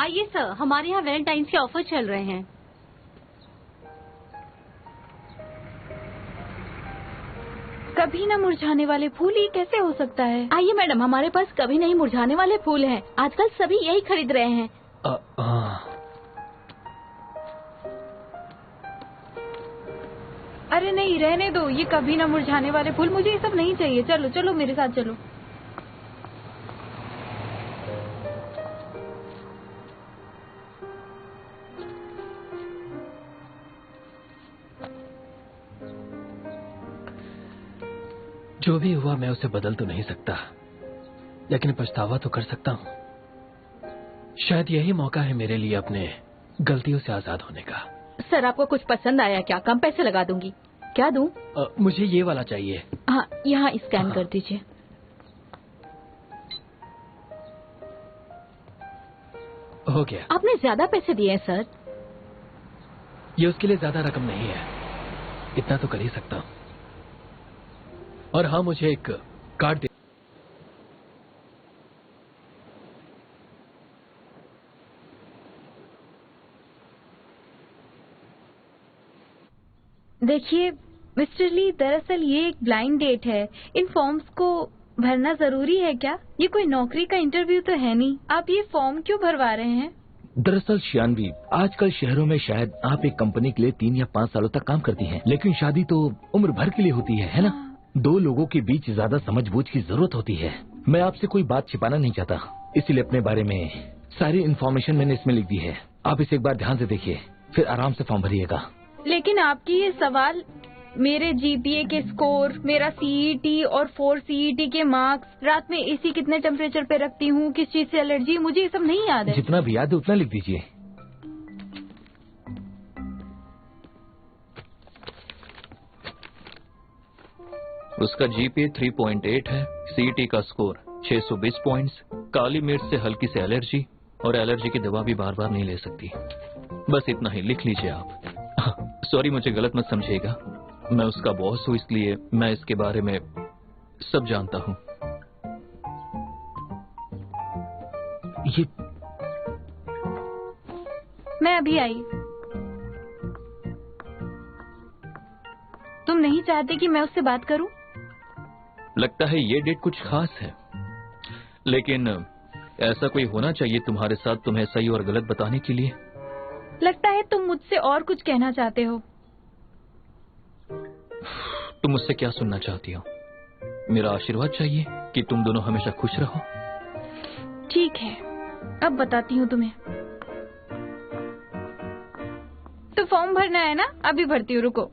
आइए सर, हमारे यहाँ वैलेंटाइंस के ऑफर चल रहे हैं। कभी न मुरझाने वाले फूल, ये कैसे हो सकता है? आइए मैडम, हमारे पास कभी नहीं मुरझाने वाले फूल हैं। आजकल सभी यही खरीद रहे हैं। अरे नहीं, रहने दो। ये कभी न मुरझाने वाले फूल, मुझे ये सब नहीं चाहिए। चलो चलो मेरे साथ चलो। जो भी हुआ मैं उसे बदल तो नहीं सकता, लेकिन पछतावा तो कर सकता हूँ। शायद यही मौका है मेरे लिए अपने गलतियों से आजाद होने का। सर, आपको कुछ पसंद आया क्या? कम पैसे लगा दूंगी। क्या दूं? मुझे ये वाला चाहिए। हाँ, यहाँ स्कैन कर दीजिए। हो गया। आपने ज्यादा पैसे दिए हैं सर। ये उसके लिए ज्यादा रकम नहीं है, इतना तो कर ही सकता हूँ। और हाँ, मुझे एक कार्ड दे। देखिए मिस्टर ली, दरअसल ये एक ब्लाइंड डेट है। इन फॉर्म्स को भरना जरूरी है क्या? ये कोई नौकरी का इंटरव्यू तो है नहीं। आप ये फॉर्म क्यों भरवा रहे हैं? दरअसल शियानवी, आजकल शहरों में शायद आप एक कंपनी के लिए 3 या 5 सालों तक काम करती हैं, लेकिन शादी तो उम्र भर के लिए होती है ना? दो लोगों के बीच ज्यादा समझबूझ की जरूरत होती है। मैं आपसे कोई बात छिपाना नहीं चाहता, इसीलिए अपने बारे में सारी इन्फॉर्मेशन मैंने इसमें लिख दी है। आप इसे एक बार ध्यान से देखिए, फिर आराम से फॉर्म भरिएगा। लेकिन आपकी ये सवाल, मेरे जीपीए के स्कोर, मेरा सीईटी और 4 सीईटी के मार्क्स, रात में एसी कितने टेम्परेचर पे रखती हूँ, किस चीज से एलर्जी, मुझे ये सब नहीं याद है। जितना भी याद है उतना लिख दीजिए। उसका जीपीए 3.8 है, सीईटी का स्कोर 620 पॉइंट्स, काली मिर्च से हल्की से एलर्जी, और एलर्जी की दवा भी बार बार नहीं ले सकती। बस इतना ही लिख लीजिए आप। सॉरी, मुझे गलत मत समझिएगा, मैं उसका बॉस हूँ, इसलिए मैं इसके बारे में सब जानता हूँ। ये मैं अभी आई। तुम नहीं चाहते कि मैं उससे बात करूं? लगता है ये डेट कुछ खास है, लेकिन ऐसा कोई होना चाहिए तुम्हारे साथ तुम्हें सही और गलत बताने के लिए। लगता है तुम मुझसे और कुछ कहना चाहते हो। तुम मुझसे क्या सुनना चाहती हो? मेरा आशीर्वाद चाहिए कि तुम दोनों हमेशा खुश रहो। ठीक है, अब बताती हूँ तुम्हें। तो फॉर्म भरना है ना? अभी भरती हूँ, रुको।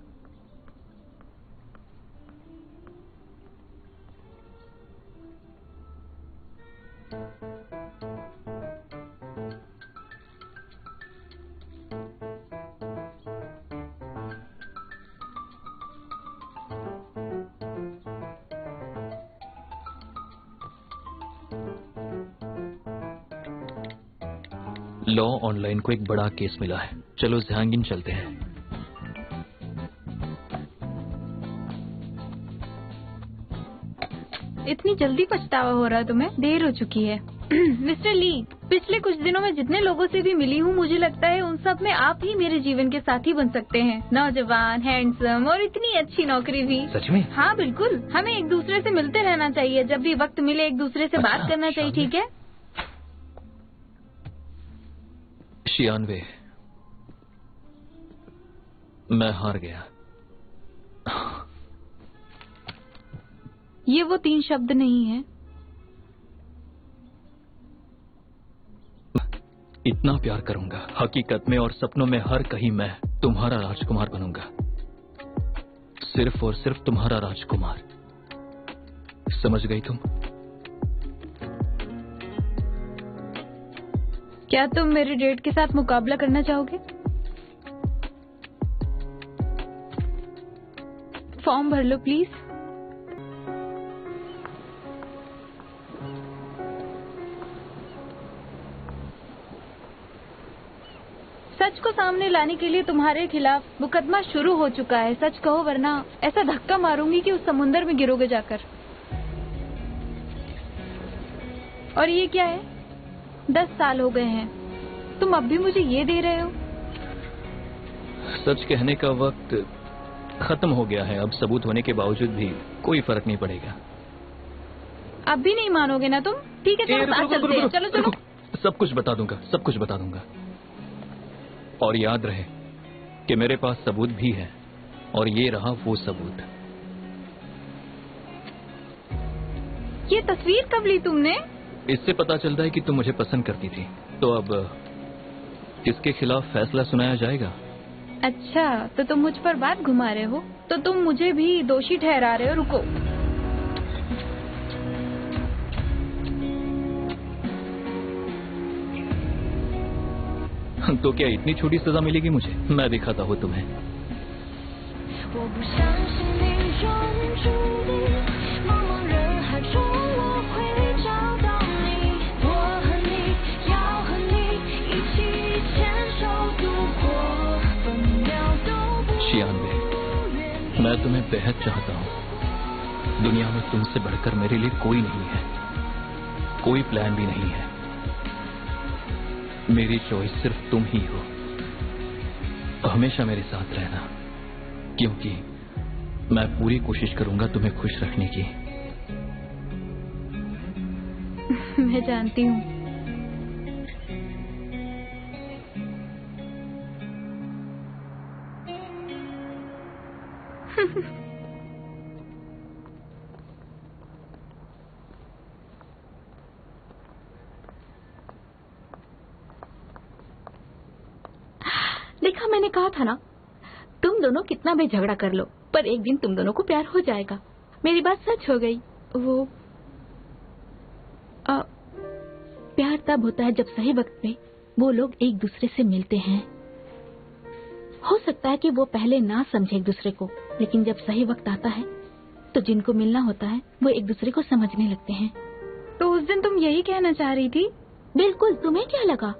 लॉ ऑनलाइन को एक बड़ा केस मिला है, चलो जहांगीर चलते हैं। इतनी जल्दी पछतावा हो रहा है तुम्हें? देर हो चुकी है। मिस्टर ली, पिछले कुछ दिनों में जितने लोगों से भी मिली हूँ, मुझे लगता है उन सब में आप ही मेरे जीवन के साथी बन सकते हैं। नौजवान, हैंडसम और इतनी अच्छी नौकरी भी। सच में? हाँ बिल्कुल, हमें एक दूसरे से मिलते रहना चाहिए। जब भी वक्त मिले एक दूसरे से बात करना चाहिए, ठीक है? शियानवे, मैं हार गया। ये वो 3 शब्द नहीं है। इतना प्यार करूंगा, हकीकत में और सपनों में हर कहीं मैं तुम्हारा राजकुमार बनूंगा, सिर्फ और सिर्फ तुम्हारा राजकुमार। समझ गई तुम? क्या तुम मेरे डेट के साथ मुकाबला करना चाहोगे? फॉर्म भर लो प्लीज। सच को सामने लाने के लिए तुम्हारे खिलाफ मुकदमा शुरू हो चुका है। सच कहो, वरना ऐसा धक्का मारूंगी कि उस समुंदर में गिरोगे जाकर। और ये क्या है? 10 साल हो गए हैं। तुम अब भी मुझे ये दे रहे हो? सच कहने का वक्त खत्म हो गया है। अब सबूत होने के बावजूद भी कोई फर्क नहीं पड़ेगा। अब भी नहीं मानोगे ना तुम? ठीक है, चलो साथ चलते हैं। चलो चलो। सब कुछ बता दूंगा, सब कुछ बता दूंगा। और याद रहे कि मेरे पास सबूत भी है, और ये रहा वो सबूत। ये तस्वीर कब ली तुमने? इससे पता चलता है कि तुम मुझे पसंद करती थी। तो अब किसके खिलाफ फैसला सुनाया जाएगा? अच्छा, तो तुम मुझ पर बात घुमा रहे हो? तो तुम मुझे भी दोषी ठहरा रहे हो। रुको। तो क्या इतनी छोटी सजा मिलेगी मुझे? मैं दिखाता हूँ तुम्हें। मैं तुम्हें बेहद चाहता हूँ। दुनिया में तुमसे बढ़कर मेरे लिए कोई नहीं है, कोई प्लान भी नहीं है। मेरी चॉइस सिर्फ तुम ही हो। हमेशा मेरे साथ रहना, क्योंकि मैं पूरी कोशिश करूंगा तुम्हें खुश रखने की। मैं जानती हूँ। देखा, मैंने कहा था ना, तुम दोनों कितना भी झगड़ा कर लो, पर एक दिन तुम दोनों को प्यार हो जाएगा। मेरी बात सच हो गई। वो प्यार तब होता है जब सही वक्त पे वो लोग एक दूसरे से मिलते हैं। हो सकता है कि वो पहले ना समझे एक दूसरे को, लेकिन जब सही वक्त आता है तो जिनको मिलना होता है वो एक दूसरे को समझने लगते हैं। तो उस दिन तुम यही कहना चाह रही थी? बिल्कुल। तुम्हें क्या लगा?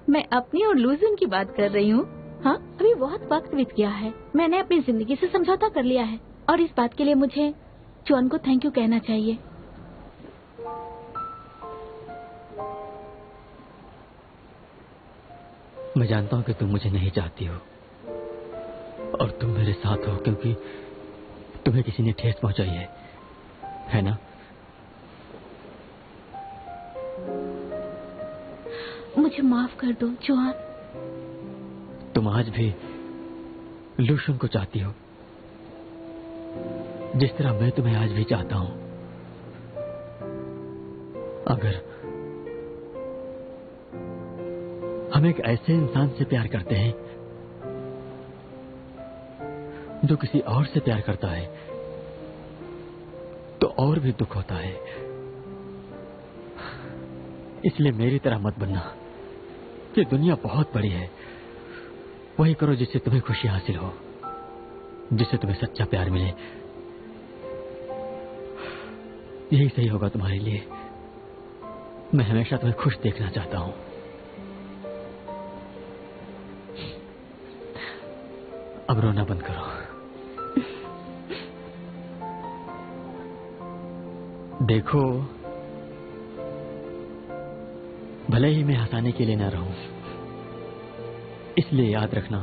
मैं अपनी और लूजन की बात कर रही हूँ। हाँ, अभी बहुत वक्त बीत गया है। मैंने अपनी जिंदगी से समझौता कर लिया है, और इस बात के लिए मुझे चुआन को थैंक यू कहना चाहिए। मैं जानता हूँ कि तुम मुझे नहीं चाहती हो, और तुम मेरे साथ हो क्योंकि तुम्हें किसी ने ठेस पहुंचाई है ना? मुझे माफ कर दो चुआन। तुम आज भी लूशन को चाहती हो, जिस तरह मैं तुम्हें आज भी चाहता हूं। अगर हम एक ऐसे इंसान से प्यार करते हैं जो किसी और से प्यार करता है, तो और भी दुख होता है। इसलिए मेरी तरह मत बनना। ये दुनिया बहुत बड़ी है। वही करो जिससे तुम्हें खुशी हासिल हो, जिससे तुम्हें सच्चा प्यार मिले। यही सही होगा तुम्हारे लिए। मैं हमेशा तुम्हें खुश देखना चाहता हूं। अब रोना बंद करो। देखो, भले ही मैं हंसाने के लिए न रहूं, इसलिए याद रखना,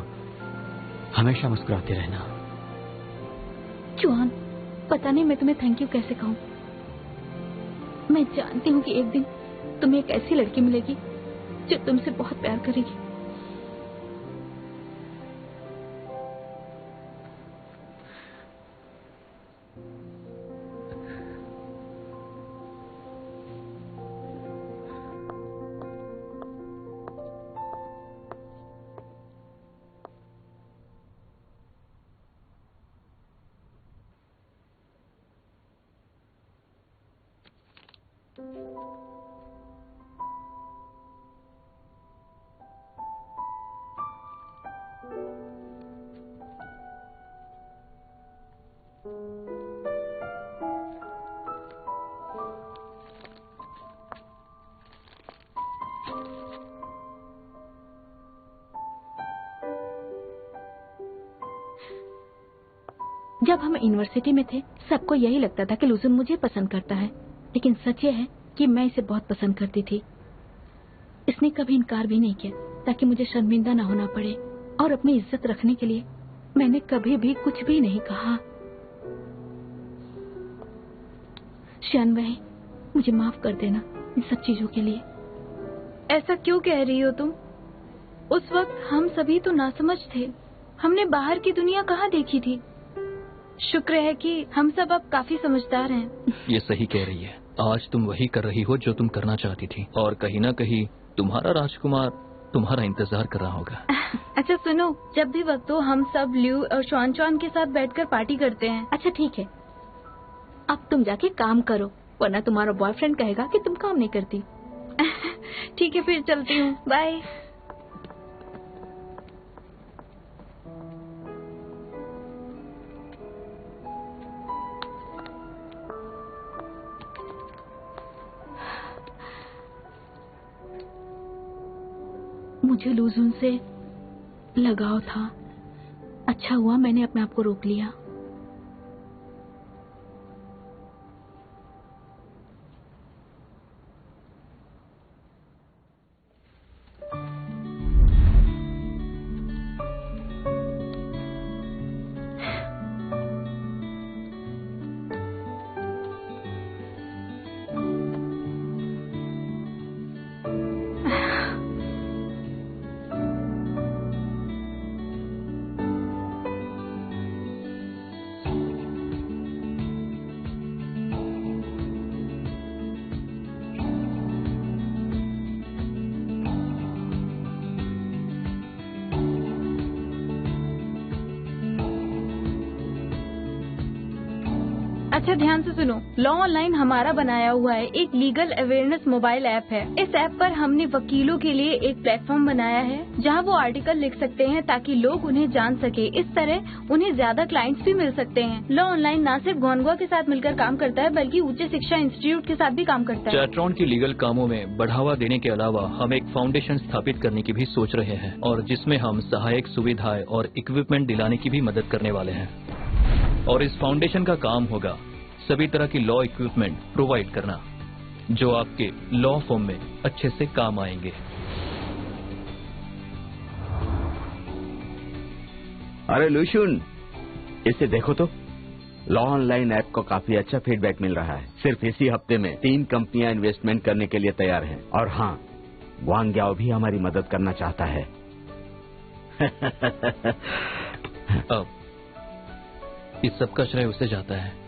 हमेशा मुस्कुराते रहना। चुआन, पता नहीं मैं तुम्हें थैंक यू कैसे कहूं। मैं जानती हूँ कि एक दिन तुम्हें एक ऐसी लड़की मिलेगी जो तुमसे बहुत प्यार करेगी। जब हम यूनिवर्सिटी में थे, सबको यही लगता था कि लूजन मुझे पसंद करता है, लेकिन सच ये है कि मैं इसे बहुत पसंद करती थी। इसने कभी इनकार भी नहीं किया ताकि मुझे शर्मिंदा ना होना पड़े, और अपनी इज्जत रखने के लिए मैंने कभी भी कुछ भी नहीं कहा। शानवी, मुझे माफ कर देना इन सब चीजों के लिए। ऐसा क्यों कह रही हो तुम? उस वक्त हम सभी तो नासमझ थे, हमने बाहर की दुनिया कहाँ देखी थी। शुक्र है कि हम सब अब काफी समझदार हैं। ये सही कह रही है। आज तुम वही कर रही हो जो तुम करना चाहती थी, और कहीं ना कहीं तुम्हारा राजकुमार तुम्हारा इंतजार कर रहा होगा। अच्छा सुनो, जब भी वक्त हो हम सब ल्यू और श्वान के साथ बैठकर पार्टी करते हैं। अच्छा ठीक है, अब तुम जाके काम करो, वरना तुम्हारा बॉयफ्रेंड कहेगा कि तुम काम नहीं करती। ठीक है, फिर चलती हूँ, बाय। मुझे लूजुन से लगाव था। अच्छा हुआ मैंने अपने आप को रोक लिया। अच्छा ध्यान से सुनो, लॉ ऑनलाइन हमारा बनाया हुआ है एक लीगल अवेयरनेस मोबाइल ऐप है। इस ऐप पर हमने वकीलों के लिए एक प्लेटफॉर्म बनाया है जहां वो आर्टिकल लिख सकते हैं ताकि लोग उन्हें जान सके। इस तरह उन्हें ज्यादा क्लाइंट्स भी मिल सकते हैं। लॉ ऑनलाइन न सिर्फ गोनगुआ के साथ मिलकर काम करता है बल्कि उच्च शिक्षा इंस्टीट्यूट के साथ भी काम करता है। चैट्रॉन की लीगल कामों में बढ़ावा देने के अलावा हम एक फाउंडेशन स्थापित करने की भी सोच रहे हैं, और जिसमें हम सहायक सुविधाएं और इक्विपमेंट दिलाने की भी मदद करने वाले हैं। और इस फाउंडेशन का काम होगा सभी तरह की लॉ इक्विपमेंट प्रोवाइड करना जो आपके लॉ फर्म में अच्छे से काम आएंगे। अरे लूशुन, इसे देखो तो, लॉ ऑनलाइन ऐप को काफी अच्छा फीडबैक मिल रहा है। सिर्फ इसी हफ्ते में 3 कंपनियां इन्वेस्टमेंट करने के लिए तैयार हैं। और हाँ, वांग्याओ भी हमारी मदद करना चाहता है। अब इस सब का श्रेय उसे जाता है।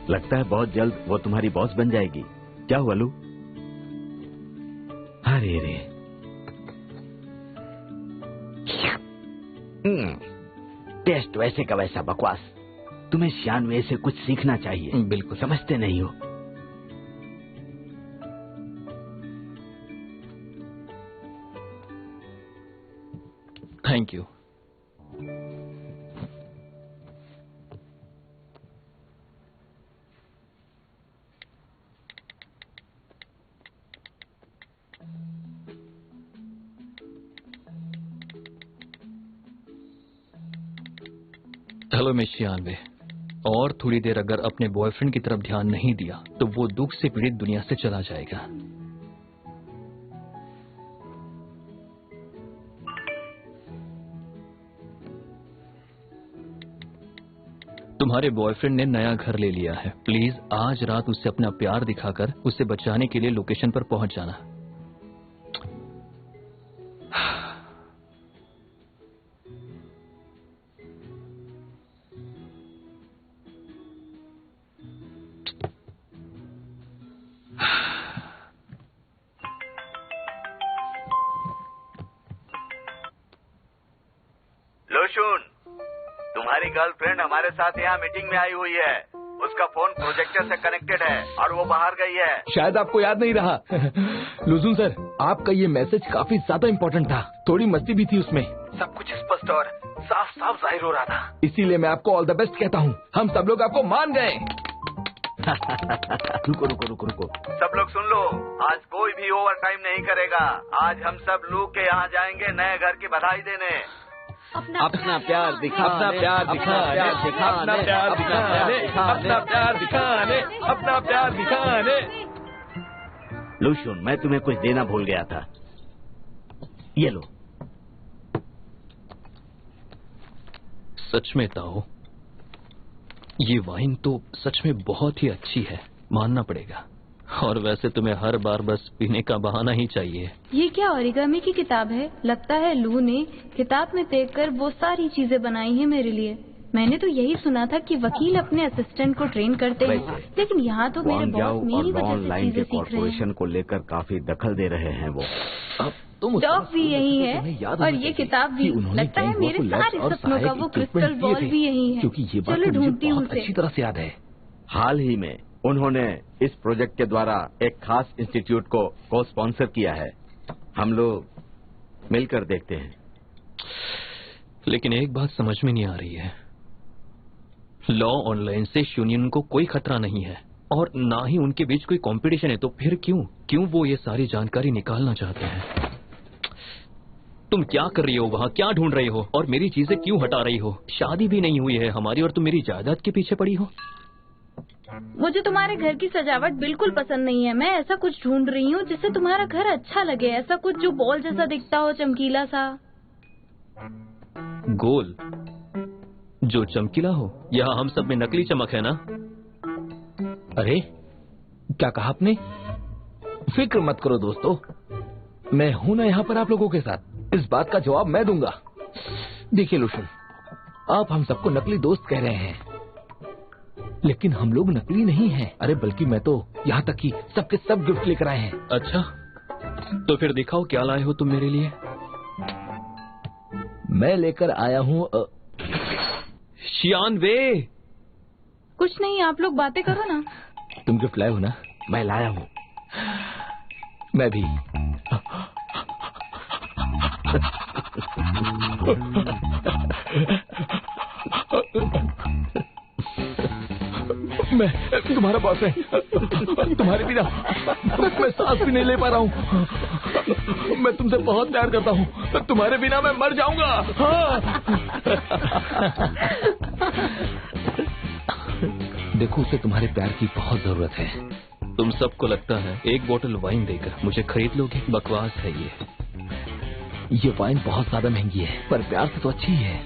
लगता है बहुत जल्द वो तुम्हारी बॉस बन जाएगी। क्या हुआ लू? अरे रे, टेस्ट वैसे का वैसा बकवास। तुम्हें शानवी से कुछ सीखना चाहिए। बिल्कुल। समझते नहीं हो। Thank you. Hello miss Shanvi. और थोड़ी देर अगर अपने बॉयफ्रेंड की तरफ ध्यान नहीं दिया तो वो दुख से पीड़ित दुनिया से चला जाएगा। तुम्हारे बॉयफ्रेंड ने नया घर ले लिया है। प्लीज आज रात उससे अपना प्यार दिखाकर उसे बचाने के लिए लोकेशन पर पहुंच जाना। लूशुन, तुम्हारी गर्लफ्रेंड हमारे साथ यहाँ मीटिंग में आई हुई है। उसका फोन प्रोजेक्टर से कनेक्टेड है और वो बाहर गई है। शायद आपको याद नहीं रहा। लुजुन सर, आपका ये मैसेज काफी ज्यादा इम्पोर्टेंट था। थोड़ी मस्ती भी थी उसमें। सब कुछ स्पष्ट और साफ साफ जाहिर हो रहा था। इसीलिए मैं आपको ऑल द बेस्ट कहता हूँ। हम सब लोग आपको मान गए। रुको रुको रुको रुको, सब लोग सुन लो। आज कोई भी ओवर टाइम नहीं करेगा। आज हम सब लू के यहाँ जाएंगे नए घर की बधाई देने। अपना प्यार दिखाने, अपना प्यार दिखाने, अपना प्यार दिखाने, अपना प्यार दिखाने, अपना प्यार दिखाने। लूशुन, मैं तुम्हें कुछ देना भूल गया था। ये लो। सच में ताओ, ये वाइन तो सच में बहुत ही अच्छी है, मानना पड़ेगा। और वैसे तुम्हें हर बार बस पीने का बहाना ही चाहिए। ये क्या ओरिगामी की किताब है? लगता है लू ने किताब में देखकर वो सारी चीजें बनाई हैं मेरे लिए। मैंने तो यही सुना था कि वकील अपने असिस्टेंट को ट्रेन करते हैं, लेकिन यहाँ तो मेरे बॉस मेरी वजह से चीजें सीख रहे कॉर्पोरेशन को लेकर काफी दखल दे रहे हैं वो। डॉग भी यही है और ये किताब भी। लगता है मेरे सारे सपनों का वो क्रिस्टल बॉल भी यही है। क्योंकि ये बात चलो मुझे ढूंढती हूँ बहुत अच्छी तरह से याद है। हाल ही में उन्होंने इस प्रोजेक्ट के द्वारा एक खास इंस्टीट्यूट को स्पॉन्सर किया है। हम लोग मिलकर देखते हैं। लेकिन एक बात समझ में नहीं आ रही है, लॉ ऑनलाइन से यूनियन को कोई खतरा नहीं है और ना ही उनके बीच कोई कंपटीशन है, तो फिर क्यों वो ये सारी जानकारी निकालना चाहते हैं? तुम क्या कर रही हो वहाँ? क्या ढूंढ रही हो? और मेरी चीजें क्यों हटा रही हो? शादी भी नहीं हुई है हमारी और तुम मेरी जायदाद के पीछे पड़ी हो। मुझे तुम्हारे घर की सजावट बिल्कुल पसंद नहीं है। मैं ऐसा कुछ ढूंढ रही हूँ जिससे तुम्हारा घर अच्छा लगे, ऐसा कुछ जो बॉल जैसा दिखता हो, चमकीला सा। गोल जो चमकीला हो? यहाँ हम सब में नकली चमक है ना? अरे क्या कहा आपने? फिक्र मत करो दोस्तों, मैं हूं ना यहाँ पर आप लोगों के साथ। इस बात का जवाब मैं दूंगा। देखिए लूशुन, आप हम सबको नकली दोस्त कह रहे हैं, लेकिन हम लोग नकली नहीं हैं। अरे बल्कि मैं तो यहाँ तक कि सबके सब गिफ्ट लेकर आए हैं। अच्छा, तो फिर दिखाओ क्या लाए हो तुम मेरे लिए। मैं लेकर आया हूँ शियान वे। कुछ नहीं, आप लोग बातें करो ना। तुम गिफ्ट लाए हो ना? मैं लाया हूँ। मैं भी। मैं तुम्हारा बॉस है, तुम्हारे बिना मैं सांस भी नहीं ले पा रहा हूँ। मैं तुमसे बहुत प्यार करता हूँ, तुम्हारे बिना मैं मर जाऊंगा। हाँ। देखो, उसे तुम्हारे प्यार की बहुत जरूरत है। तुम सबको लगता है एक बोतल वाइन देकर मुझे खरीद लोगे? बकवास है ये वाइन बहुत ज्यादा महंगी है, पर प्यार से तो अच्छी है।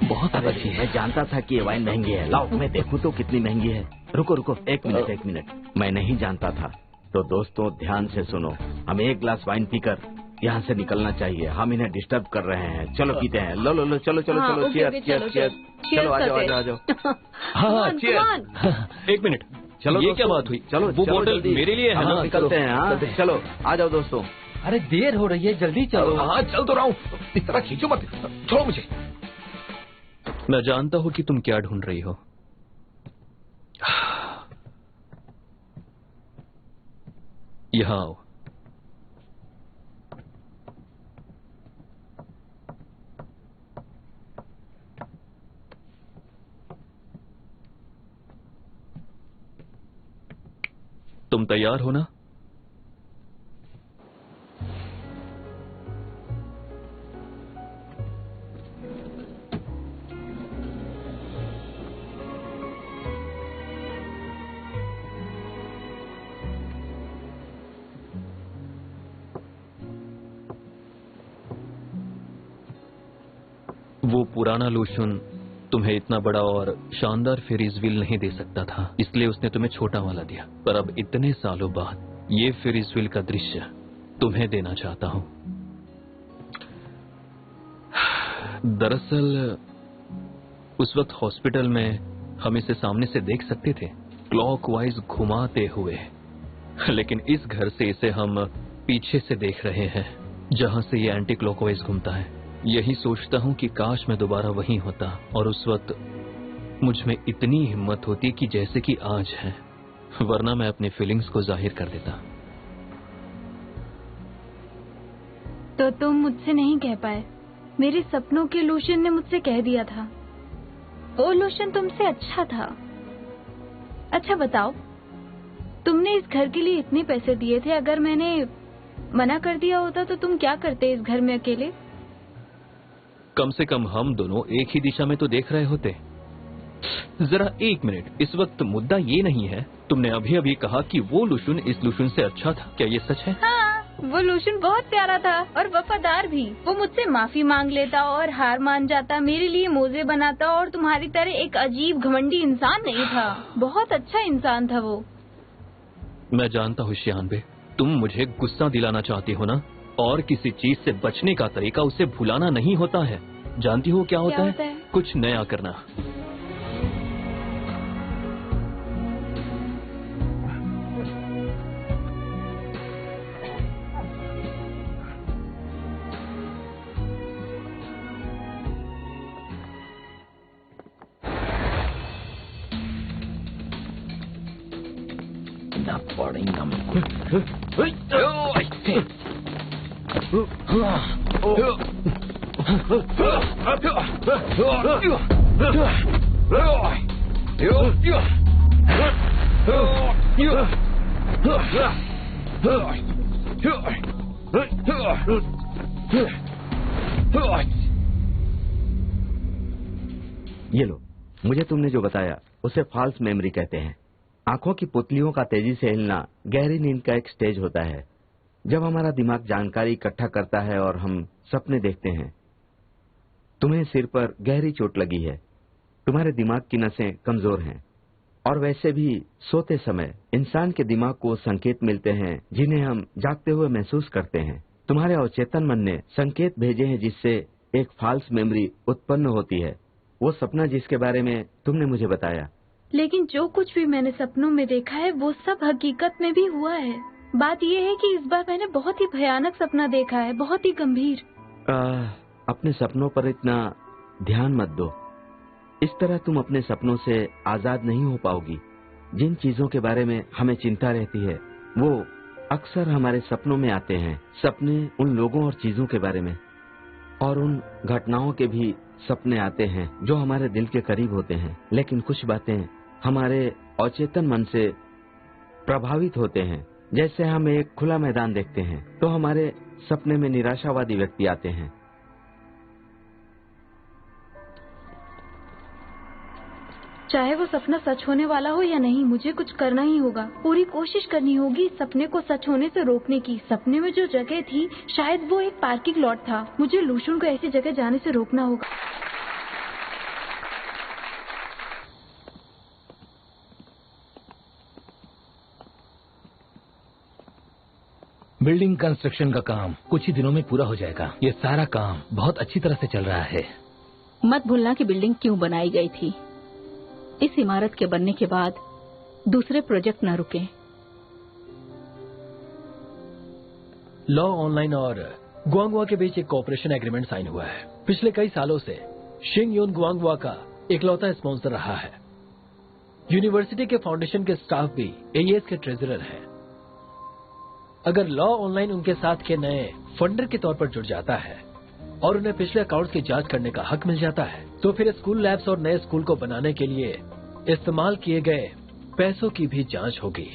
बहुत अच्छी है। मैं जानता था कि ये वाइन महंगी है। लाओ मैं देखूं तो कितनी महंगी है। रुको एक मिनट। मैं नहीं जानता था। तो दोस्तों ध्यान से सुनो, हमें एक गिलास वाइन पीकर यहाँ से निकलना चाहिए। हम इन्हें डिस्टर्ब कर रहे हैं। चलो पीते हैं। लो चलो। चियर्स। चलो आ जाओ। हाँ चियर्स। एक मिनट, चलो ये क्या बात हुई? चलो वो बोतल मेरे लिए है ना? निकलते हैं। हाँ चलो आ जाओ दोस्तों। अरे देर हो रही है, जल्दी चलो। हाँ चल तो रहा हूँ, इस तरह खींचो मत, छोड़ो मुझे। मैं जानता हूँ कि तुम क्या ढूंढ रही हो। यहाँ आओ। तुम तैयार हो ना? वो पुराना लूशुन तुम्हें इतना बड़ा और शानदार फेरिस व्हील नहीं दे सकता था, इसलिए उसने तुम्हें छोटा वाला दिया। पर अब इतने सालों बाद ये फेरिस व्हील का दृश्य तुम्हें देना चाहता हूं। दरअसल उस वक्त हॉस्पिटल में हम इसे सामने से देख सकते थे, क्लॉकवाइज घुमाते हुए, लेकिन इस घर से इसे हम पीछे से देख रहे हैं, जहां से ये एंटी क्लॉकवाइज घूमता है। यही सोचता हूं कि काश मैं दोबारा वहीं होता और उस वक्त मुझ में इतनी हिम्मत होती कि जैसे कि आज है, वरना मैं अपने फीलिंग्स को जाहिर कर देता। तो तुम मुझसे नहीं कह पाए? मेरे सपनों के लूशन ने मुझसे कह दिया था। वो लूशन तुमसे अच्छा था। अच्छा बताओ, तुमने इस घर के लिए इतने पैसे दिए थे, अगर मैंने मना कर दिया होता तो तुम क्या करते इस घर में अकेले? कम से कम हम दोनों एक ही दिशा में तो देख रहे होते। जरा एक मिनट, इस वक्त मुद्दा ये नहीं है। तुमने अभी अभी कहा कि वो लुशुन इस लुशुन से अच्छा था, क्या ये सच है? हाँ, वो लुशुन बहुत प्यारा था और वफादार भी। वो मुझसे माफी मांग लेता और हार मान जाता, मेरे लिए मोजे बनाता और तुम्हारी तरह एक अजीब घमंडी इंसान नहीं था। बहुत अच्छा इंसान था वो। मैं जानता हूँ शियानबे, तुम मुझे गुस्सा दिलाना चाहती हो ना, और किसी चीज से बचने का तरीका उसे भुलाना नहीं होता है। जानती हो क्या होता है? कुछ नया करना। ये लो, मुझे तुमने जो बताया उसे फॉल्स मेमोरी कहते हैं। आंखों की पुतलियों का तेजी से हिलना गहरी नींद का एक स्टेज होता है, जब हमारा दिमाग जानकारी इकट्ठा करता है और हम सपने देखते हैं। तुम्हें सिर पर गहरी चोट लगी है, तुम्हारे दिमाग की नसें कमजोर हैं, और वैसे भी सोते समय इंसान के दिमाग को संकेत मिलते हैं जिन्हें हम जागते हुए महसूस करते हैं। तुम्हारे अवचेतन मन ने संकेत भेजे हैं जिससे एक फॉल्स मेमोरी उत्पन्न होती है, वो सपना जिसके बारे में तुमने मुझे बताया। लेकिन जो कुछ भी मैंने सपनों में देखा है वो सब हकीकत में भी हुआ है। बात यह है कि इस बार मैंने बहुत ही भयानक सपना देखा है, बहुत ही गंभीर। अपने सपनों पर इतना ध्यान मत दो, इस तरह तुम अपने सपनों से आजाद नहीं हो पाओगी। जिन चीजों के बारे में हमें चिंता रहती है वो अक्सर हमारे सपनों में आते हैं। सपने उन लोगों और चीजों के बारे में और उन घटनाओं के भी सपने आते हैं जो हमारे दिल के करीब होते हैं, लेकिन कुछ बातें हमारे अचेतन मन से प्रभावित होते हैं। जैसे हम एक खुला मैदान देखते हैं तो हमारे सपने में निराशावादी व्यक्ति आते हैं। चाहे वो सपना सच होने वाला हो या नहीं, मुझे कुछ करना ही होगा। पूरी कोशिश करनी होगी सपने को सच होने से रोकने की। सपने में जो जगह थी शायद वो एक पार्किंग लॉट था। मुझे लुशुन को ऐसी जगह जाने से रोकना होगा। बिल्डिंग कंस्ट्रक्शन का काम कुछ ही दिनों में पूरा हो जाएगा। ये सारा काम बहुत अच्छी तरह से चल रहा है। मत भूलना कि बिल्डिंग क्यों बनाई गई थी। इस इमारत के बनने के बाद दूसरे प्रोजेक्ट न रुके। लॉ ऑनलाइन और गुआंगवा के बीच एक कोऑपरेशन एग्रीमेंट साइन हुआ है। पिछले कई सालों से शिंग यून गुआंगवा का इकलौता स्पॉन्सर रहा है। यूनिवर्सिटी के फाउंडेशन के स्टाफ भी एईएस के ट्रेजरर हैं। अगर लॉ ऑनलाइन उनके साथ के नए फंडर के तौर पर जुड़ जाता है और उन्हें पिछले अकाउंट्स की जांच करने का हक मिल जाता है, तो फिर स्कूल लैब्स और नए स्कूल को बनाने के लिए इस्तेमाल किए गए पैसों की भी जांच होगी।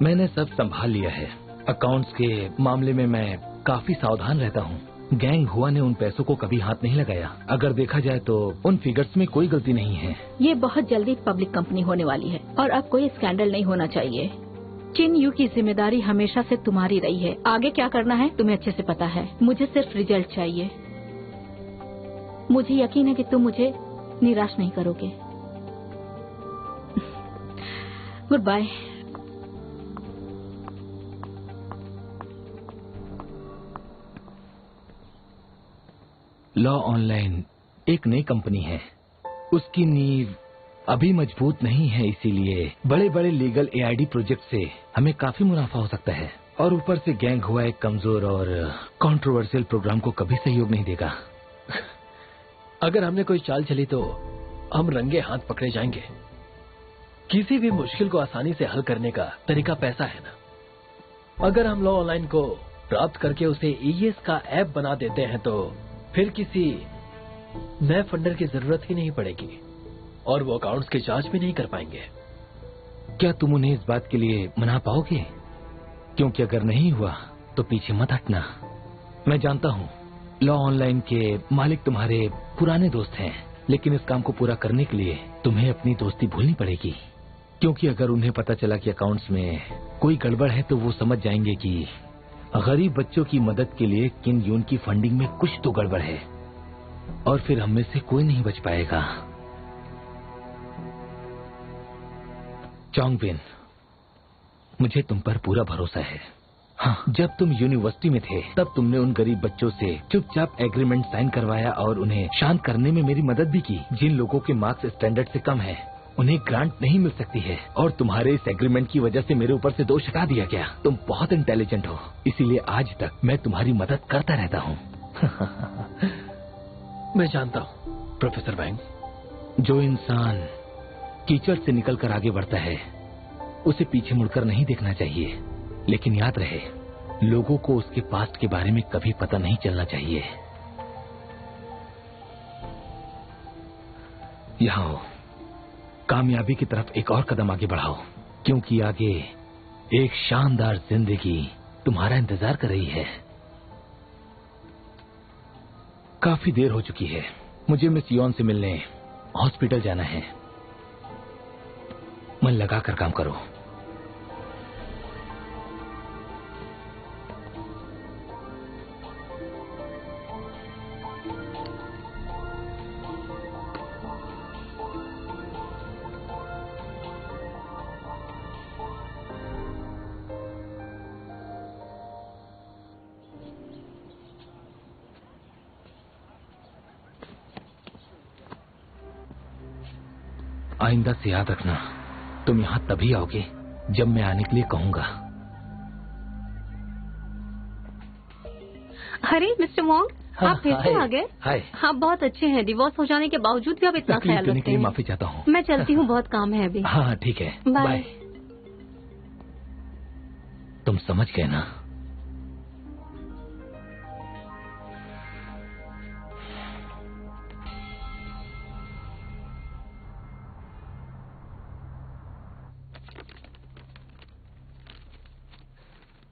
मैंने सब संभाल लिया है। अकाउंट्स के मामले में मैं काफी सावधान रहता हूँ। गैंग हुआ ने उन पैसों को कभी हाथ नहीं लगाया। अगर देखा जाए तो उन फिगर्स में कोई गलती नहीं है। ये बहुत जल्दी पब्लिक कंपनी होने वाली है और अब कोई स्कैंडल नहीं होना चाहिए। चिन यू की जिम्मेदारी हमेशा से तुम्हारी रही है। आगे क्या करना है तुम्हें अच्छे से पता है। मुझे सिर्फ रिजल्ट चाहिए। मुझे यकीन है कि तुम मुझे निराश नहीं करोगे। Good bye. लॉ ऑनलाइन एक नई कंपनी है। उसकी नींव अभी मजबूत नहीं है, इसीलिए बड़े बड़े लीगल एआईडी प्रोजेक्ट से हमें काफी मुनाफा हो सकता है। और ऊपर से गैंग हुआ एक कमजोर और कंट्रोवर्शियल प्रोग्राम को कभी सहयोग नहीं देगा। अगर हमने कोई चाल चली तो हम रंगे हाथ पकड़े जाएंगे। किसी भी मुश्किल को आसानी से हल करने का तरीका पैसा है ना। अगर हम लॉ ऑनलाइन को प्राप्त करके उसे ईएस का ऐप बना देते हैं तो फिर किसी नए फंडर की जरूरत ही नहीं पड़ेगी और वो अकाउंट्स की जांच भी नहीं कर पाएंगे। क्या तुम उन्हें इस बात के लिए मना पाओगे? क्योंकि अगर नहीं हुआ तो पीछे मत हटना। मैं जानता हूँ लॉ ऑनलाइन के मालिक तुम्हारे पुराने दोस्त हैं, लेकिन इस काम को पूरा करने के लिए तुम्हें अपनी दोस्ती भूलनी पड़ेगी, क्योंकि अगर उन्हें पता चला कि अकाउंट्स में कोई गड़बड़ है तो वो समझ जाएंगे कि गरीब बच्चों की मदद के लिए किंग यून की फंडिंग में कुछ तो गड़बड़ है, और फिर हम में से कोई नहीं बच पाएगा। चोंगबिन, मुझे तुम पर पूरा भरोसा है। हाँ, जब तुम यूनिवर्सिटी में थे तब तुमने उन गरीब बच्चों से चुपचाप एग्रीमेंट साइन करवाया और उन्हें शांत करने में मेरी मदद भी की। जिन लोगों के मार्क्स स्टैंडर्ड से कम है उन्हें ग्रांट नहीं मिल सकती है, और तुम्हारे इस एग्रीमेंट की वजह से मेरे ऊपर से दोष हटा दिया गया। तुम बहुत इंटेलिजेंट हो, इसीलिए आज तक मैं तुम्हारी मदद करता रहता हूँ। मैं जानता हूँ प्रोफेसर वैंग। जो इंसान कीचड़ से निकलकर आगे बढ़ता है उसे पीछे मुड़कर नहीं देखना चाहिए, लेकिन याद रहे लोगों को उसके पास्ट के बारे में कभी पता नहीं चलना चाहिए। यहाँ हो, कामयाबी की तरफ एक और कदम आगे बढ़ाओ, क्योंकि आगे एक शानदार जिंदगी तुम्हारा इंतजार कर रही है। काफी देर हो चुकी है, मुझे मिस योन से मिलने हॉस्पिटल जाना है। मन लगाकर काम करो। आइंदा से याद रखना, तुम यहाँ तभी आओगे जब मैं आने के लिए कहूँगा। अरे मिस्टर वोंग, आप फिर से आ गए? हाय। आप बहुत अच्छे हैं। डिवोर्स हो जाने के बावजूद भी आप इतना ख्याल रखते हैं। माफी चाहता हूँ। मैं चलती हूँ, बहुत काम है अभी। हाँ ठीक है, बाय। तुम समझ गए ना?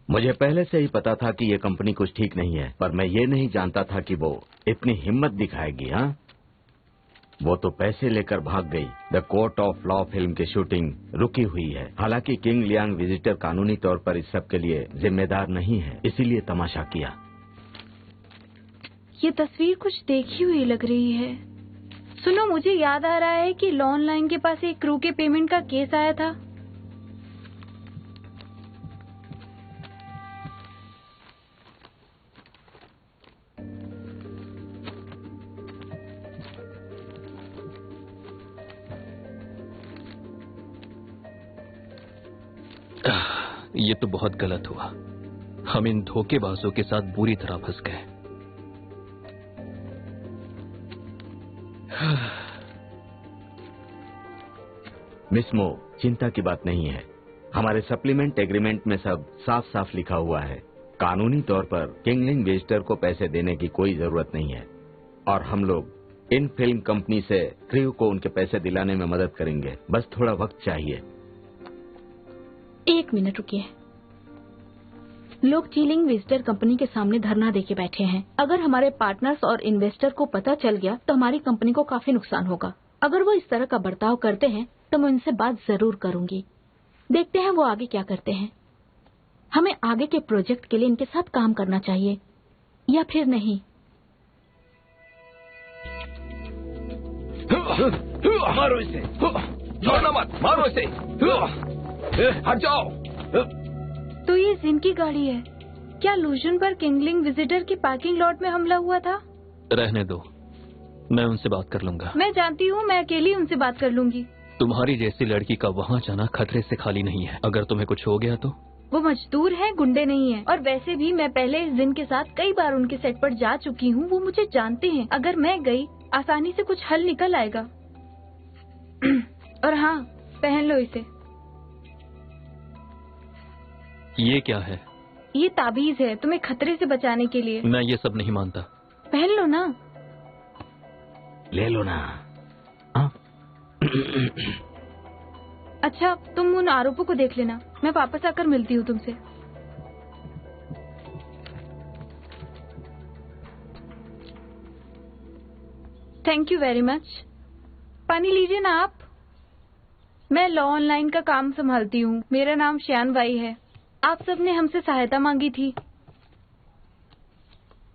मुझे पहले से ही पता था कि ये कंपनी कुछ ठीक नहीं है, पर मैं ये नहीं जानता था कि वो इतनी हिम्मत दिखाएगी। हाँ, वो तो पैसे लेकर भाग गई। The court of law film की शूटिंग रुकी हुई है। हालांकि किंग लियांग विजिटर कानूनी तौर पर इस सब के लिए जिम्मेदार नहीं है, इसीलिए तमाशा किया। ये तस्वीर कुछ देखी हुई लग रही है। सुनो, मुझे याद आ रहा है कि लॉ ऑनलाइन के पास एक क्रू के पेमेंट का केस आया था। ये तो बहुत गलत हुआ। हम इन धोखेबाजों के साथ बुरी तरह फंस गए। मिस मो, चिंता की बात नहीं है। हमारे सप्लीमेंट एग्रीमेंट में सब साफ साफ लिखा हुआ है। कानूनी तौर पर किंगलिंग विजिटर को पैसे देने की कोई जरूरत नहीं है, और हम लोग इन फिल्म कंपनी से क्रू को उनके पैसे दिलाने में मदद करेंगे। बस थोड़ा वक्त चाहिए। एक मिनट रुकिए। लोग चीलिंग विजिटर कंपनी के सामने धरना देके बैठे हैं। अगर हमारे पार्टनर्स और इन्वेस्टर को पता चल गया तो हमारी कंपनी को काफी नुकसान होगा। अगर वो इस तरह का बर्ताव करते हैं तो मैं उनसे बात जरूर करूंगी। देखते हैं वो आगे क्या करते हैं। हमें आगे के प्रोजेक्ट के लिए इनके साथ काम करना चाहिए या फिर नहीं। मारो इसे, छोड़ना मत, मारो इसे, हट जाओ। तो ये जिन की गाड़ी है। क्या लूजन पर किंगलिंग विजिटर की पार्किंग लॉट में हमला हुआ था? रहने दो, मैं उनसे बात कर लूंगा। मैं जानती हूँ, मैं अकेली उनसे बात कर लूंगी। तुम्हारी जैसी लड़की का वहाँ जाना खतरे से खाली नहीं है। अगर तुम्हें कुछ हो गया तो? वो मजदूर है, गुंडे नहीं है। और वैसे भी मैं पहले इस जिन के साथ कई बार उनके सेट पर जा चुकी हूँ। वो मुझे जानते हैं। अगर मैं गई आसानी से कुछ हल निकल आएगा। और हाँ, पहन लो इसे। ये क्या है? ये ताबीज है, तुम्हें खतरे से बचाने के लिए। मैं ये सब नहीं मानता। पहन लो ना। ले लो ना। अच्छा, तुम उन आरोपों को देख लेना। मैं वापस आकर मिलती हूँ तुमसे। Thank you very much. पानी लीजिए ना आप। मैं लॉ ऑनलाइन का काम संभालती हूँ। मेरा नाम श्यान बाई है। आप सबने हमसे सहायता मांगी थी।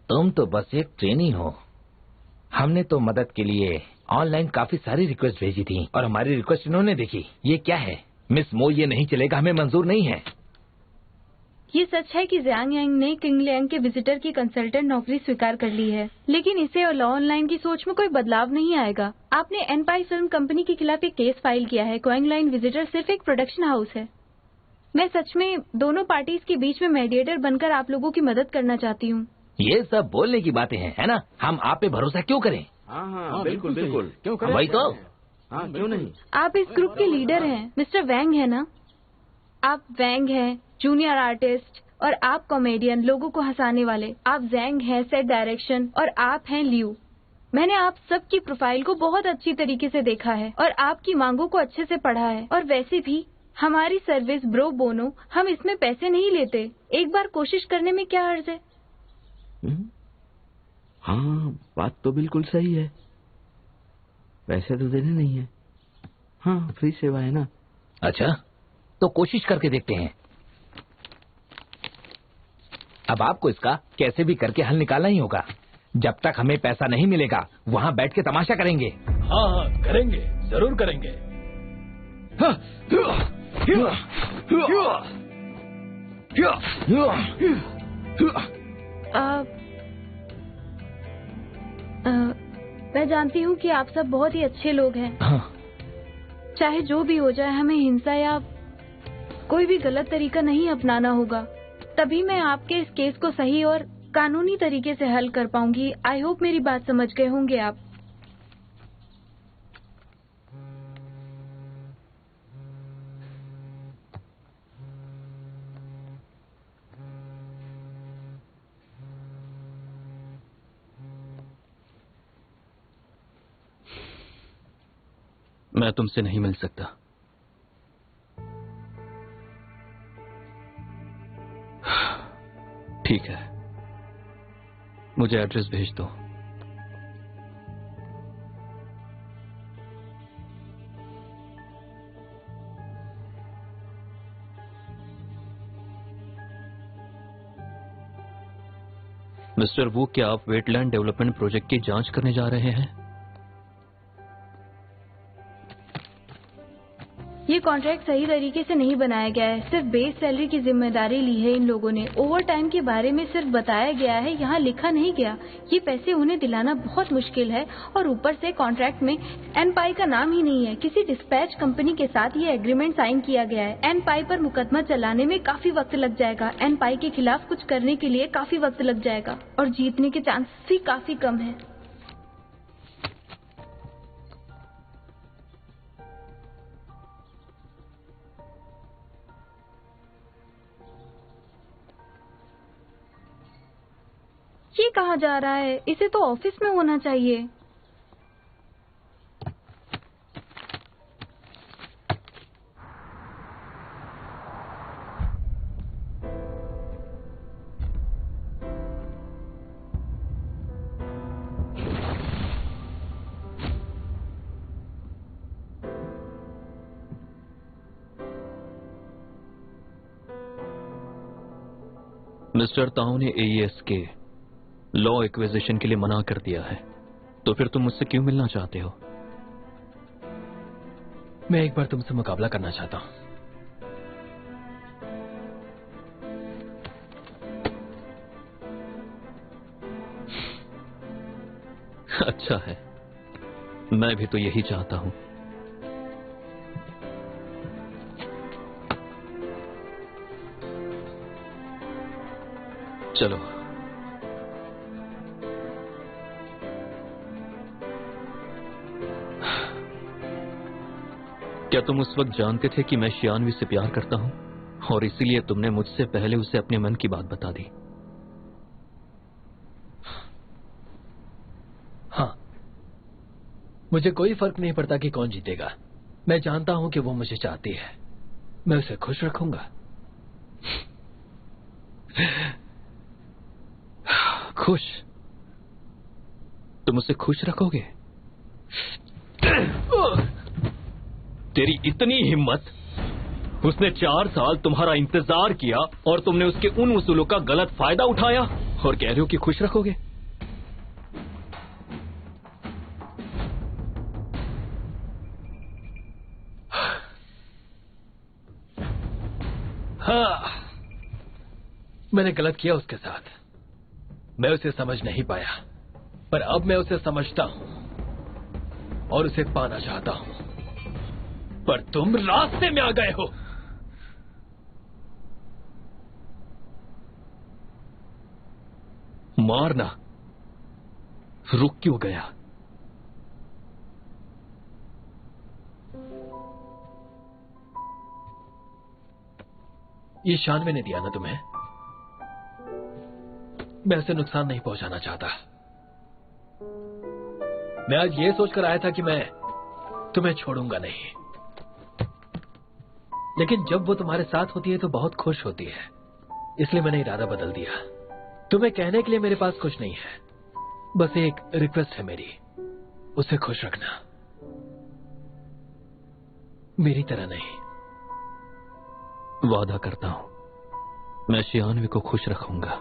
तुम तो बस एक ट्रेनी हो। हमने तो मदद के लिए ऑनलाइन काफी सारी रिक्वेस्ट भेजी थी और हमारी रिक्वेस्ट इन्होंने देखी। ये क्या है मिस मो? ये नहीं चलेगा, हमें मंजूर नहीं है। ये सच है कि ज़ियांग यांग ने किंग लियांग के विजिटर की कंसल्टेंट नौकरी स्वीकार कर ली है, लेकिन इसे और लॉ ऑनलाइन की सोच में कोई बदलाव नहीं आएगा। आपने एनपाई फिल्म कंपनी के खिलाफ एक केस फाइल किया है। क्वांग लाइन विजिटर सिर्फ एक प्रोडक्शन हाउस है। मैं सच में दोनों पार्टीज के बीच में मीडिएटर बनकर आप लोगों की मदद करना चाहती हूँ। ये सब बोलने की बातें हैं, है ना? हम आप पे भरोसा क्यों करें? हाँ, बिल्कुल बिल्कुल। क्यों करें? वही तो। हाँ, क्यों नहीं? आप इस ग्रुप के लीडर हैं। मिस्टर वैंग है ना? आप वैंग हैं, जूनियर आर्टिस्ट, और आप कॉमेडियन, लोगों को हंसाने वाले। आप जैंग हैं, सेट डायरेक्शन, और आप हैं लियू। मैंने आप सब की प्रोफाइल को बहुत अच्छी तरीके से देखा है और आपकी मांगों को अच्छे से पढ़ा है। और वैसे भी हमारी सर्विस ब्रो बोनो, हम इसमें पैसे नहीं लेते। एक बार कोशिश करने में क्या हर्ज है? हाँ, बात तो बिल्कुल सही है। पैसे तो देने नहीं है। हाँ, फ्री सेवा है ना। अच्छा, तो कोशिश करके देखते हैं। अब आपको इसका कैसे भी करके हल निकालना ही होगा। जब तक हमें पैसा नहीं मिलेगा वहाँ बैठ के तमाशा करेंगे। हाँ हाँ करेंगे, जरूर करेंगे। मैं जानती हूँ कि आप सब बहुत ही अच्छे लोग हैं। हाँ। चाहे जो भी हो जाए, हमें हिंसा या कोई भी गलत तरीका नहीं अपनाना होगा। तभी मैं आपके इस केस को सही और कानूनी तरीके से हल कर पाऊंगी। आई होप मेरी बात समझ गए होंगे आप। मैं तुमसे नहीं मिल सकता। ठीक है, मुझे एड्रेस भेज दो। मिस्टर वू, क्या आप वेटलैंड डेवलपमेंट प्रोजेक्ट की जांच करने जा रहे हैं? ये कॉन्ट्रैक्ट सही तरीके से नहीं बनाया गया है। सिर्फ बेस सैलरी की जिम्मेदारी ली है इन लोगों ने। ओवर टाइम के बारे में सिर्फ बताया गया है, यहाँ लिखा नहीं गया। ये पैसे उन्हें दिलाना बहुत मुश्किल है और ऊपर से कॉन्ट्रैक्ट में एनपाई का नाम ही नहीं है। किसी डिस्पैच कंपनी के साथ ये एग्रीमेंट साइन किया गया है। एनपाई पर मुकदमा चलाने में काफी वक्त लग जाएगा। एनपाई के खिलाफ कुछ करने के लिए काफी वक्त लग जाएगा और जीतने के चांसेस भी काफी कम है। ये कहाँ जा रहा है? इसे तो ऑफिस में होना चाहिए। मिस्टर ताऊ ने एईएस के लॉ एक्विजिशन के लिए मना कर दिया है, तो फिर तुम मुझसे क्यों मिलना चाहते हो? मैं एक बार तुमसे मुकाबला करना चाहता हूं। अच्छा है, मैं भी तो यही चाहता हूं। चलो। क्या तुम उस वक्त जानते थे कि मैं शियानवी से प्यार करता हूं और इसीलिए तुमने मुझसे पहले उसे अपने मन की बात बता दी? हाँ, मुझे कोई फर्क नहीं पड़ता कि कौन जीतेगा। मैं जानता हूं कि वो मुझे चाहती है। मैं उसे खुश रखूंगा। खुश? तुम उसे खुश रखोगे? तेरी इतनी हिम्मत, उसने 4 साल तुम्हारा इंतजार किया और तुमने उसके उन उसूलों का गलत फायदा उठाया और कह रहे हो कि खुश रखोगे। हाँ, मैंने गलत किया उसके साथ। मैं उसे समझ नहीं पाया, पर अब मैं उसे समझता हूं और उसे पाना चाहता हूं। पर तुम रास्ते में आ गए हो। मारना रुक क्यों गया? ये शानवे ने दिया ना तुम्हें। मैं उसे नुकसान नहीं पहुंचाना चाहता। मैं आज ये सोचकर आया था कि मैं तुम्हें छोड़ूंगा नहीं, लेकिन जब वो तुम्हारे साथ होती है तो बहुत खुश होती है, इसलिए मैंने इरादा बदल दिया। तुम्हें कहने के लिए मेरे पास कुछ नहीं है, बस एक रिक्वेस्ट है मेरी, उसे खुश रखना, मेरी तरह नहीं। वादा करता हूं, मैं शियानवी को खुश रखूंगा।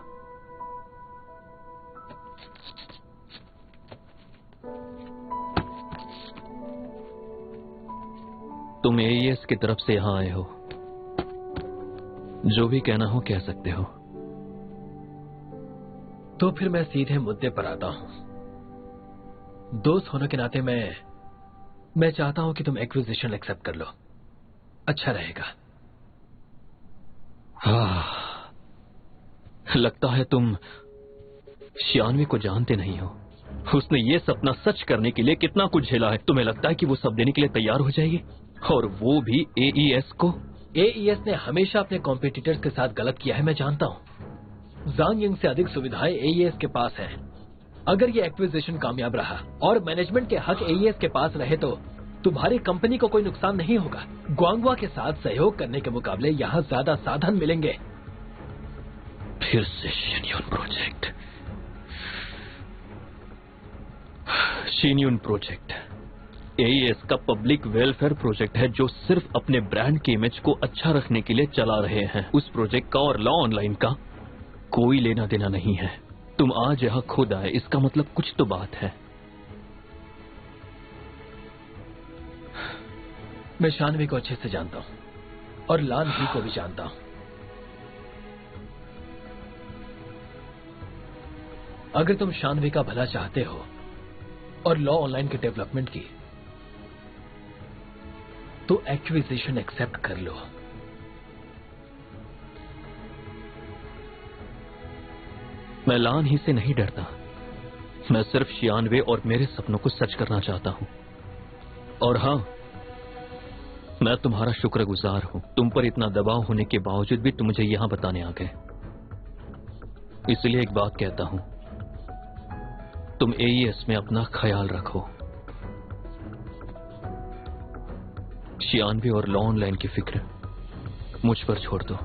तुम एईएस की तरफ से यहां आए हो, जो भी कहना हो कह सकते हो। तो फिर मैं सीधे मुद्दे पर आता हूं। दोस्त होने के नाते मैं चाहता हूं कि तुम एक्विजिशन एक्सेप्ट कर लो, अच्छा रहेगा। लगता है तुम शियानवी को जानते नहीं हो। उसने ये सपना सच करने के लिए कितना कुछ झेला है। तुम्हें लगता है कि वो सब देने के लिए तैयार हो जाएगी, और वो भी एईएस को? एईएस ने हमेशा अपने कॉम्पिटिटर्स के साथ गलत किया है, मैं जानता हूं। ज़ांग यंग से अधिक सुविधाएं एईएस के पास हैं। अगर ये एक्विजिशन कामयाब रहा और मैनेजमेंट के हक एईएस के पास रहे तो तुम्हारी कंपनी को कोई नुकसान नहीं होगा। ग्वांगवा के साथ सहयोग करने के मुकाबले यहाँ ज्यादा साधन मिलेंगे। फिर से शिनयून प्रोजेक्ट। शिनयून प्रोजेक्ट एईएस का पब्लिक वेलफेयर प्रोजेक्ट है, जो सिर्फ अपने ब्रांड की इमेज को अच्छा रखने के लिए चला रहे हैं। उस प्रोजेक्ट का और लॉ ऑनलाइन का कोई लेना देना नहीं है। तुम आज यहां खुद आए, इसका मतलब कुछ तो बात है। मैं शानवी को अच्छे से जानता हूं और लान ही को भी जानता हूं। अगर तुम शानवी का भला चाहते हो और लॉ ऑनलाइन के डेवलपमेंट की, तो एक्विजिशन एक्सेप्ट कर लो। मैं लान ही से नहीं डरता, मैं सिर्फ शियानवे और मेरे सपनों को सच करना चाहता हूं। और हां, मैं तुम्हारा शुक्रगुजार हूं। तुम पर इतना दबाव होने के बावजूद भी तुम मुझे यहां बताने आ गए। इसलिए एक बात कहता हूं, तुम एईएस में अपना ख्याल रखो। शियानवे और लॉ ऑनलाइन की फिक्र मुझ पर छोड़ दो।